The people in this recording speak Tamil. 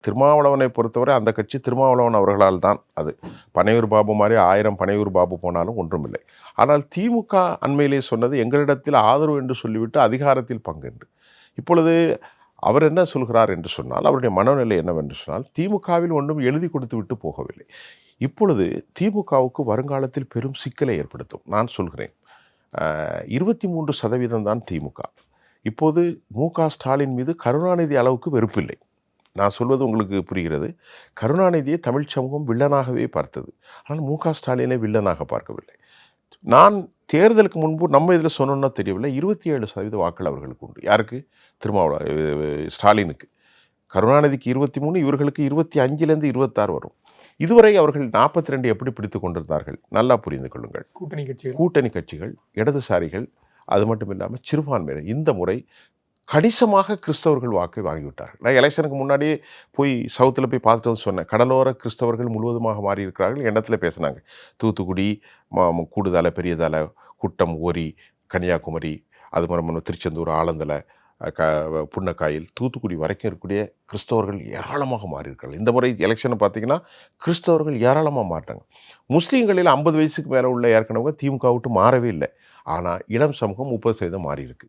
திருமாவளவனை பொறுத்தவரை அந்த கட்சி திருமாவளவன் அவர்களால் தான் அது. பனையூர் பாபு மாதிரி 1000 பனையூர் பாபு போனாலும் ஒன்றுமில்லை. ஆனால் திமுக அண்மையிலே சொன்னது எங்களிடத்தில் ஆதரவு என்று சொல்லிவிட்டு அதிகாரத்தில் பங்கு என்று. இப்பொழுது அவர் என்ன சொல்கிறார் என்று சொன்னால், அவருடைய மனநிலை என்னவென்று சொன்னால், திமுகவில் ஒன்றும் எழுதி கொடுத்து விட்டு போகவில்லை. இப்பொழுது திமுகவுக்கு வருங்காலத்தில் பெரும் சிக்கலை ஏற்படுத்தும். நான் சொல்கிறேன். 23% தான் திமுக. இப்போது மு.க. ஸ்டாலின் மீது கருணாநிதி அளவுக்கு வெறுப்பில்லை. நான் சொல்வது உங்களுக்கு புரிகிறது. கருணாநிதியை தமிழ் சமூகம் வில்லனாகவே பார்த்தது. ஆனால் மு.க. ஸ்டாலினை வில்லனாக பார்க்கவில்லை. நான் தேர்தலுக்கு முன்பு நம்ம இதில் சொன்னோம்னா தெரியவில்லை. 27% வாக்குகள் அவர்களுக்கு உண்டு. யாருக்கு? ஸ்டாலினுக்கு. கருணாநிதிக்கு 23, இவர்களுக்கு 25லேருந்து 26 வரும். இதுவரை அவர்கள் 42 எப்படி பிடித்துக் கொண்டிருந்தார்கள்? நல்லா புரிந்து கொள்ளுங்கள். கூட்டணி கட்சிகள், இடதுசாரிகள், அது மட்டும் இல்லாமல் சிறுபான்மையினர் இந்த முறை கணிசமாக கிறிஸ்தவர்கள் வாக்கை வாங்கிவிட்டார்கள். நான் எலெக்ஷனுக்கு முன்னாடியே போய் சவுத்தில் போய் பார்த்துட்டு வந்து சொன்னேன். கடலோர கிறிஸ்தவர்கள் முழுவதுமாக மாறி இருக்கிறார்கள். எண்ணத்தில் பேசினாங்க. தூத்துக்குடி, கூடுதலை, பெரியதலை, குட்டம், ஓரி, கன்னியாகுமரி, அது மாதிரி திருச்செந்தூர், ஆலந்தலை, புன்னக்காயில், தூத்துக்குடி வரைக்கும் இருக்கக்கூடிய கிறிஸ்தவர்கள் ஏராளமாக மாறியிருக்கார்கள். இந்த முறை எலெக்ஷனை பார்த்தீங்கன்னா கிறிஸ்தவர்கள் ஏராளமாக மாறிட்டாங்க. முஸ்லீம்களில் 50 வயசுக்கு மேலே உள்ள ஏற்கனவே திமுக விட்டு மாறவே இல்லை. ஆனால் இளம் சமூகம் 30% மாறி இருக்கு.